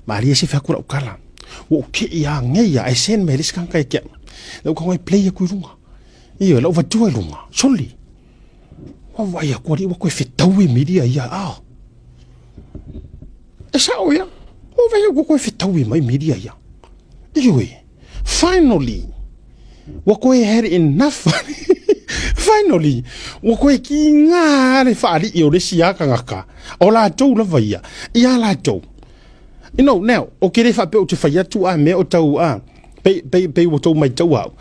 Maria se fakura ukala. O ke ia ngeia ai sen me riskan kai ke. O ko play ku runga. Ia la va tu runga. Soli. O vai a ko ri ko fitau e media ia a. Esa o ia. O vai ko fitau e mai media ia. Iwe. Finally. Wa ko had enough. Finally, wa ko ki nga le fa li o le sia ka ngaka. O la tou la vai ia la tou. You know, now, o kere fa pe o te fai atu a me o tau a. Pe o tau mai tau au.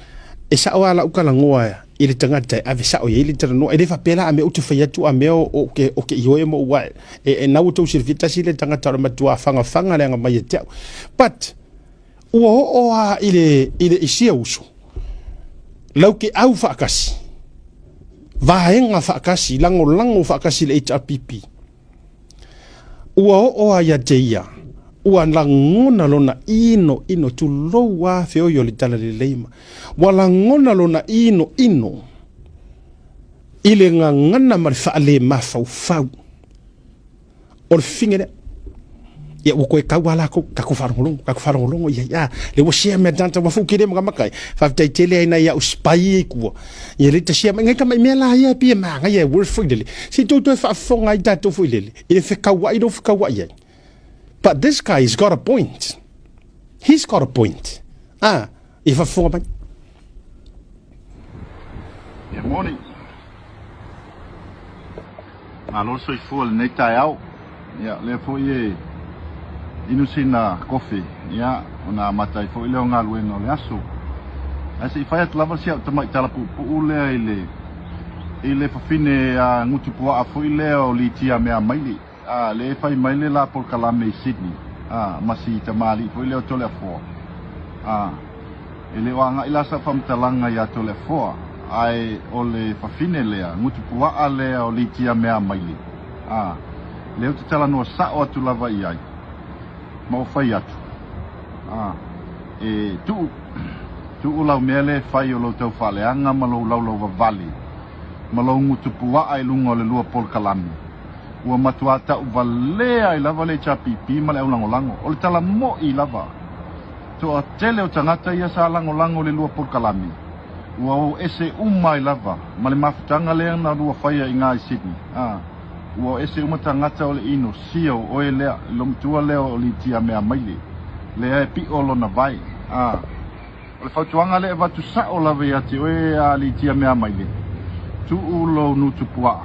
E sa o ala ukala ngoa i le tangata a ve sa o ye le tara no. E le fa pela a me o te fai atu a me o ke ihoe mo ua. E na o tau sirvita si le tangata o matua fanga le anga mai e tau. But, ua o a i le isia uso. Lau ke au whaakasi. Vahenga whaakasi, lango whaakasi le HRPP. Ua o a ia te ia. Ua langona lona ino tu loa feo yo li tala le leima. Wa langona lona ino ile ngana mari faale mafau. O le fingere. Ya wo koe kawala ko kakufarongolongo ya le wo share me tanta wa fukire mga makai fa tai tele ina ya uspai ku ya le te share ngai ka mai mela ya pi ma ngai ya worth for dele si to fa fonga ida to fu lele ile fe kawa ido fu kawa ya. But this guy has got a point. He's got a point. If I fonga mai ya morning alo so fu le tai au ya le fo ye inu sina coffee ya ona matai fo ile nga luenga le aso asi fai at lava sia tamai tala pu ule ile fa fine a ngutu pu a fo ile o litia me a maili le fai maili la por kalame Sydney masi tamali fo ile o tole fo ile wanga ila sa fam talanga ya tole fo ai ole fa fine le ngutu pu a le o litia me a maili le o tala no sa o tu lava ia mau fai atu tu ulau mele fai o lo tau faleanga ma lo lau vavali ma lo ngutupua ai lunga le lua pol kalami ua matuata uvale ai lava le chapipi ma le au langolango o le tala mo i lava to a tele o tangata ia sa langolango le lua pol kalami ua o ese umai lava ma le mafutanga le na lua fai i ngai Sydney ua ese umatangata o le ino sio o e lea lomtua leo o li tia mea maili lea e pi o lona vai o le fautuanga le e vatu sa o lawe ati o e a li tia mea maili tu ulo nutupua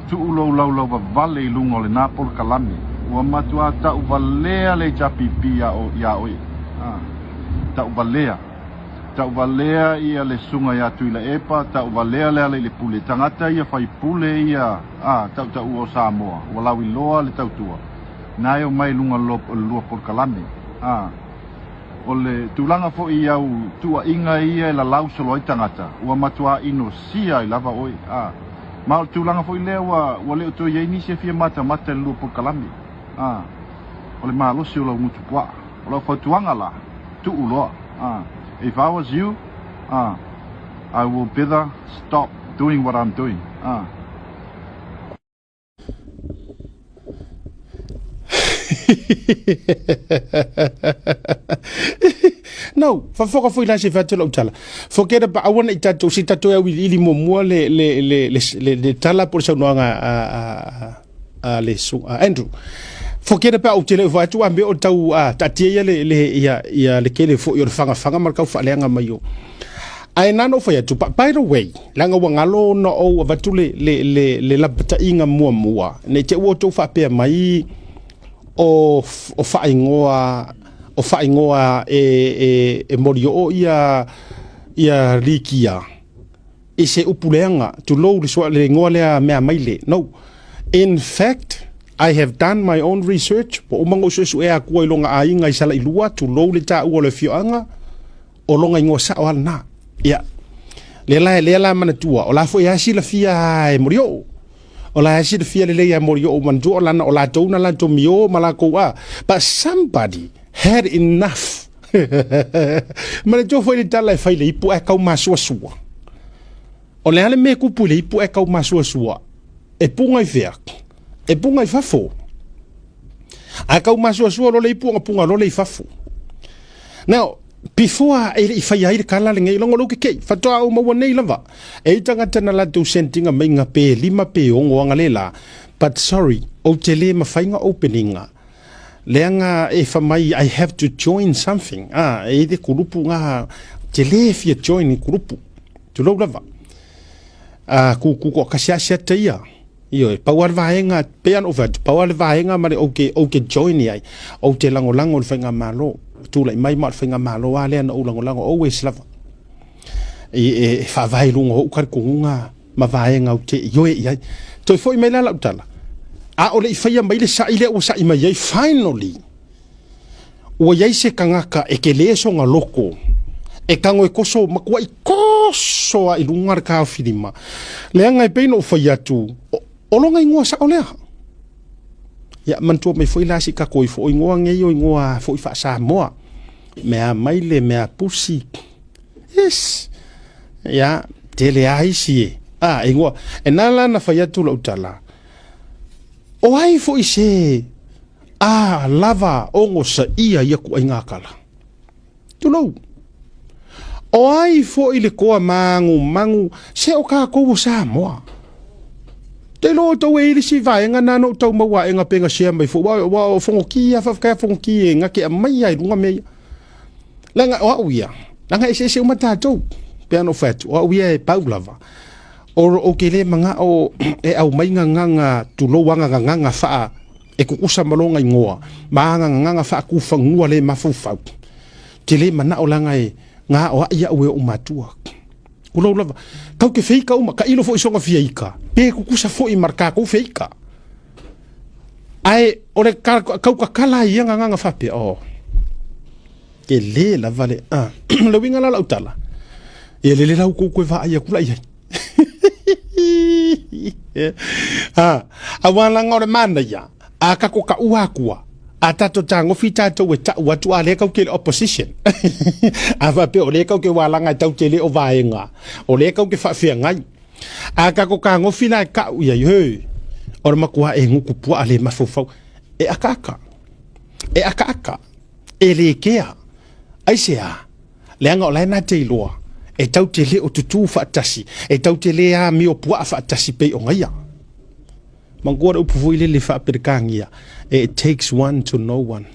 tu ulo lau vale i lungo le napol kalami ua matua ta uvalea le japipi ya oi ta uvalea ia le sunga ya tu ila epa ta uvalea le pule tangata ia fai pule ia ta uo Samoa walau loa le tau tua na yo mai lunga lua por kalame o le tulanga fo ia u tua inga ia la lau solo tangata ua matua ino sia i lava oi ma o tulanga fo ile wa le to ye ni se fia mata lua por kalame o le malo si o la mutu pua o la fo tuanga la tu ulo if I was you, I will better stop doing what I'm doing. No, fa foi la se fatela utala. Forget about I want it to sit to ili mo le tala por sa noanga le su Andrew. Forget about tele va tu ambe o tau tatia ia le kele fo yo fanga marka fa lenga mayo. Ai nano fa tu by the way, langa wangalo no o va tu le la bata inga mua. Ne te wo to fa pe mai o fa ingoa e morio o ia rikia. E se upulenga tu lo le ngoa le maile. No. In fact, I have done my own research. Po umango su e aku i longa ainga i sala i lua tu lo le ta ua le fioanga o longa ingo sa o na. Ia. Le la mana tua. O la fo ia si la fia e morio. O la si la fia le ya morio o mandu o lana o la tona la to mio malako wa. But somebody had enough. Mana jo foi le tala e fai le ipu e kau masua sua. O le ale me kupu le ipu e kau masua sua. E punga i feak. E punga i fafo. A kau masua lo le punga lo le fafu. Now, before e fai ai kala le ngai longo lo ke fatoa o mo nei lava. E tanga tana la tu sentinga mainga pe lima pe ongo anga lela. But sorry, o te le mafainga openinga. Leanga e famai I have to join something. E de kurupu nga te le fia join kurupu. Tu lo lava. Ku kasia te ia. Iyo, power vaenga pean over power vaenga mare okay join ai. O te lango fainga malo. Tu lai mai mat fainga malo ale na lango always lava. E fa vai lungo o kar kunga ma vaenga o te yo ai. Toi foi mai la utala. A ole faia mai le sa ile o sa mai ai finally. O ia se kangaka e ke leso nga loko. E kango e koso makua i koso a ilungar ka filima. Leanga e peino faia tu. O longa ingoa sa olea. Ya mantua mai foi la si ka koi fo ingoa nge yo ingoa foi fa sa moa. Mea maile mea pusi. Yes. Ya tele ai si. Ingoa. E nala na faia tu la utala. O ai foi se. Lava ongo sa ia ku inga kala. Tu lo. O ai foi le koa mangu se o ka ko sa moa. Te lo to e si vai nga nano tau mawa nga penga sia mai fo wa fongo kia fa ka fongo kia nga ke mai ai lunga me langa o uia langa se mata to piano fat o uia e paulava o ke le manga o e au mai nga tu lo wanga nga fa e kukusa malonga ingoa manga nga fa ku fangua le mafufa te le mana o langa e nga o ia o matua ulo lava kau ke feika uma ka ilo fo isonga fiaika pe kukusa fo i marka ko feika ai ore kau ka kala ia nga fa pe ke le la vale lo winga la utala e le la ku va ia kula ia awala ngore manda ya aka ko ka uakua atato tango fitato we watu ale ka ke opposition ava pe ole ka ke wala nga tau tele o vaenga ole ka ke fa fia ngai aka ko ka ngo fila ka ya he or makua e ngu ku ale mafofo e akaka e le kea ai sea le nga ole na te loa e tau tele o tutu fa tasi e tau tele a mi o pu fa tasi pe o ngai Mangora upu ile le fa perkangia. It takes one to know one.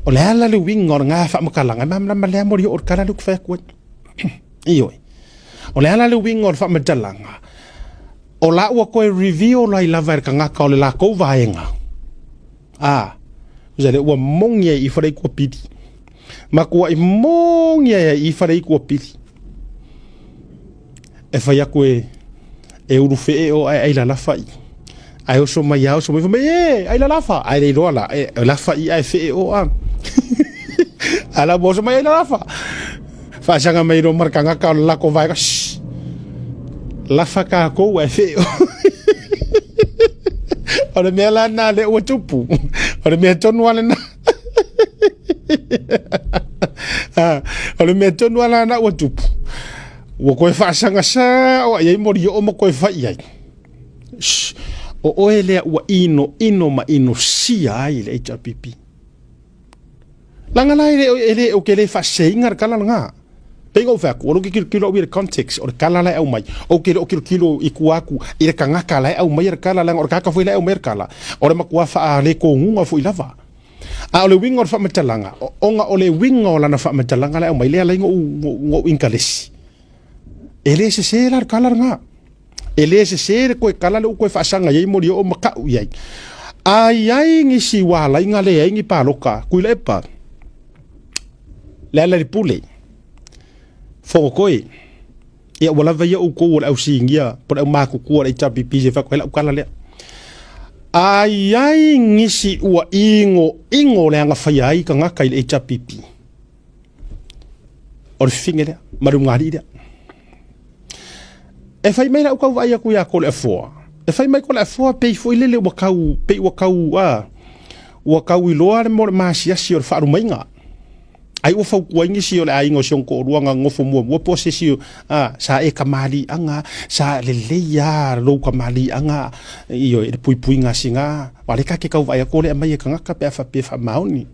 O le ala le wing or nga fa makalanga mam mam le mori or kala luk fa ko. Iyo. O le ala le wing or fa matalanga. O la wa ko review la ila ver kanga ka le la ko vaenga. Zale wa mongie I fare ko pidi. Makua I mongie I fare ko pidi. E fa ya ko e urufe o ai la fai ai o so mai au so mai ai la fa ai le rola la fai ai fe o ala bo so mai la fa sanga mai no marka nga ka la ko vai la fa ka ko ai fe o le mela na le o tupu o le me tonu ala na o le me tonu ala na o tupu wo ko fa sanga sa o ai mori o mo ko fa ai o ele wa ino ma ino si ai le HPP langa lai ele o ke le fa seingar kala nga pengo fa ko lo ki kilo wi context o kala lai au mai o ke kilo ikuaku i kanga kala au mai kala langa o ka foi lai au mai kala o ma ko fa le ko ngunga foi lava o le wingo fa metalanga o nga o le wingo la na fa metalanga lai au mai le lai ngo inkalesi ele se la kala nga ele se ko kala lo ko fa sanga ye mori o maka yai ai ngi si wala inga le ngi paloka ku le pa la pule fo ko e wala va ye o ko o singia por ma ku ko le chapi pi se fa ko la kala le ai ngi si wa ingo le nga fa yai ka nga kai le chapi pi or fingere marungari dia e fai mai la ko vai ku ya ko le fo e fai mai ko le fo pe fo ile le wakau pe wakau wa wakau lo ar mo ma si or fa ru mai nga ai o fau kuangi si o le ainga o siong ko ruanga ngofo mua posesio sa e kamali anga sa le leia lo kamali anga io e pui nga singa wale ka ke kau vai ko le mai ka ngaka pe fa mauni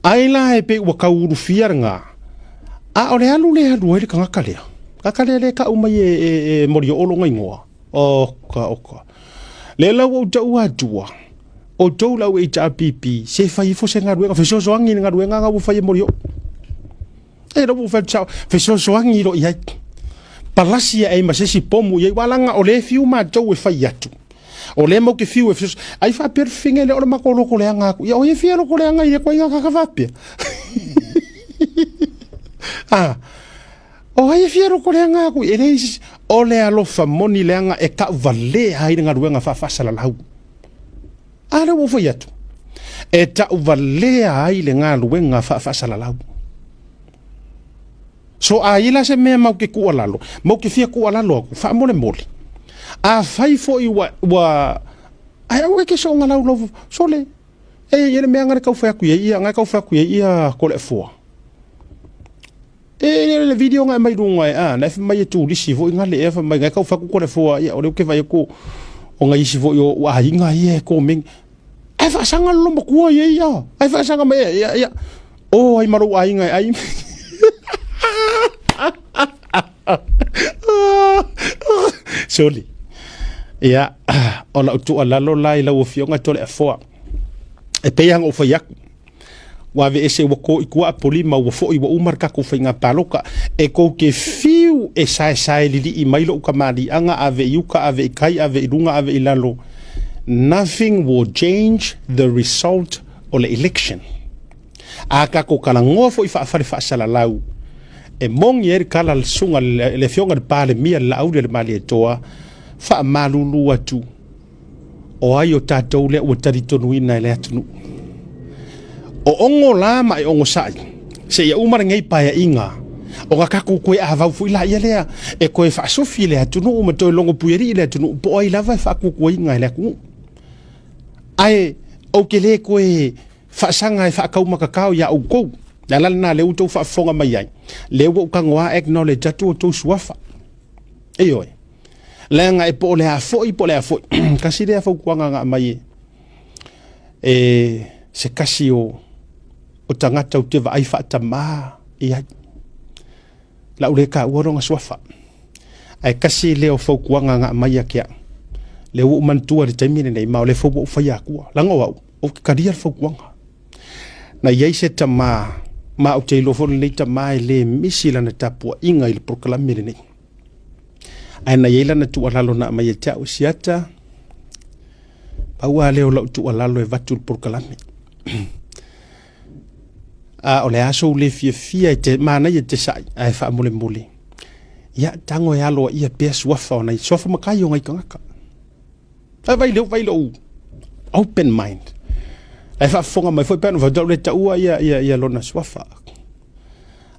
ai la e pe wa kauru fiarnga a ole alu le alu le ka ngaka le ka umai e morio o longa ingoa oka le la o tua o tau lau e ta pipi se fai fo se ngaruenga fe so soangi ngaruenga nga bu fai morio e ro bu fa chao fe so soangi ro ia palasia e ma se si pomu ye walanga o le fiu ma tau e fai atu o le mo ke fiu e fe ai fa perfinge le o ma ko lo ko le nga ya o ye fia lo ko le nga ye ko nga ka va pe o ai fia lo ko le nga ku e le o le alo fa moni le nga e ka vale ai ngaruenga fa sala lau ala wo foi atu e ta uvalea ai le ngā luenga fa salalau so a ila se mea mau ke kualalo mau ke fia kualalo fa mole a fai fo i wa ai o ke so ngala lo so le e ye me ngara ka fa ku ia nga ka fa ku ia ko le fo e le video nga mai dunga na fa mai tu lisi fo ngale e fa mai nga ka fa ku ko le fo ia o le ke vai ko o nga isi vo yo wa inga ye ko ming ai fa sanga lo mo ko ye ya ai fa sanga me ya o ai maru ai inga ai soli ya ona tu ala lo lai la wo fionga tole fo e pe yang o fa yak wa ve ese wo ko ikua polima wo fo i wo umar ka ko fainga paloka e ko ke fiu e sai li i mailo ka mali anga ave yuka ave kai ave ilunga ave ilalo nothing will change the result o le election aka ko kala ngofo i fa sala lau e mong yer kala sunga le fionga de pale mia la aude le mali toa fa malulu atu o ayo tatou le o taditonu ina le atunu o ongo lama e ongo sai se ia umar ngai paia inga o ga kaku koe a vau fuila ia lea e koe fa sofi le atunu o mato longo pueri le atunu po ai lava fa ku koe inga le ku ai o ke le koe fa sanga e fa kau makakao ya o ko la na le uto fa fonga mai ai le wo kangoa acknowledge atu to suafa e oi le nga e po le a foi kasi le fa kuanga nga mai e se kasi o tangata o te vai fa tama ia la ureka woronga swafa ai kasi leo fo kuanga nga mai akia le u mantua de taimine nei ma le fo fa ya ku langa wa o karia fo kuanga na ye se tama ma o te lo fo le tama le misila na tapua inga il proclamire nei ai na ye la na tu ala lo na mai ta o siata pa wa le o lo tu ala lo e vatul proclamire o le aso le fia te mana ye te sai ai fa mole ya tango ya lo ia pe swafa na sofa makai ngai kanga ai vai lo open mind ai fa fonga mai foi pen va le ta ua ia lo na swafa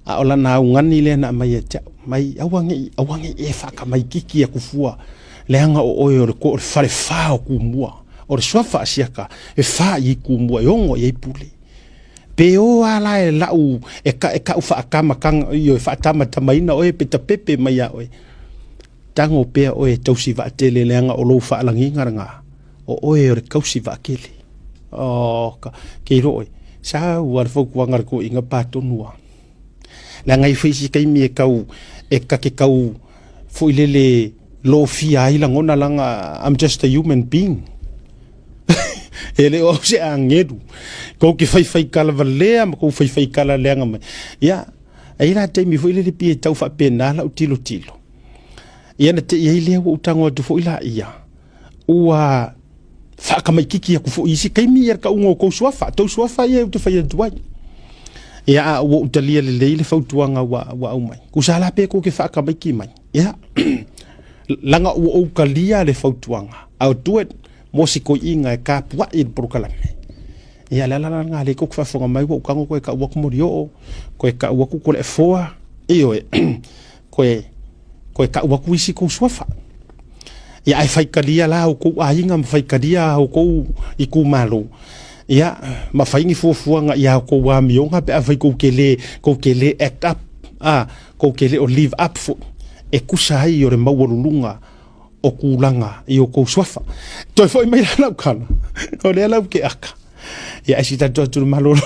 a ola na ngani le na mai te mai awangi e fa ka mai kiki ya kufua le anga o ko fare fa ku mua o swafa siaka e fa i ku mua yongo ye pule pe o ala e lau e ka ufa akama kang yo fa tama tamaina o e peta pepe mai a o tango pe o e tausi va tele lenga o lo fa langi nganga o e kausi va kele o ka ke ro sa war fo kuangar ko inga pato nua la ngai fisi kai mi kau e ka ke kau fo ilele lo fia ila ngona langa I'm just a human being ele o se angedu ko ki fai kala valea ma ko fai kala lenga mai ya ai la te mi foi le pi tau fa pena la utilo ia na te ia le o tango tu foi la ia ua fa ka mai kiki ku fo isi kai mi ka ungo ko suafa to suafa ia tu fai tu ai ia o utalia le fa tuanga wa mai ku sala pe ko ke fa ka mai ki mai ia langa o kalia le fa tuanga au tuet mosiko inga ka pua il proclame ia la nga le ko fa fonga mai ko kango ko ka wa ko morio ko ka wa ko le foa io ko ka wa ku isi ko swafa ia ai fai kalia la ko ainga fai kalia ko i ku malo ia mafaingi fuafuanga ia ko wa mionga pe avai ko kele act up ko kele o live up for e kusa ai o re mawolulunga o kulanga i o ko swafa toi foi mai la kana o le la ke aka ia asita tu malolo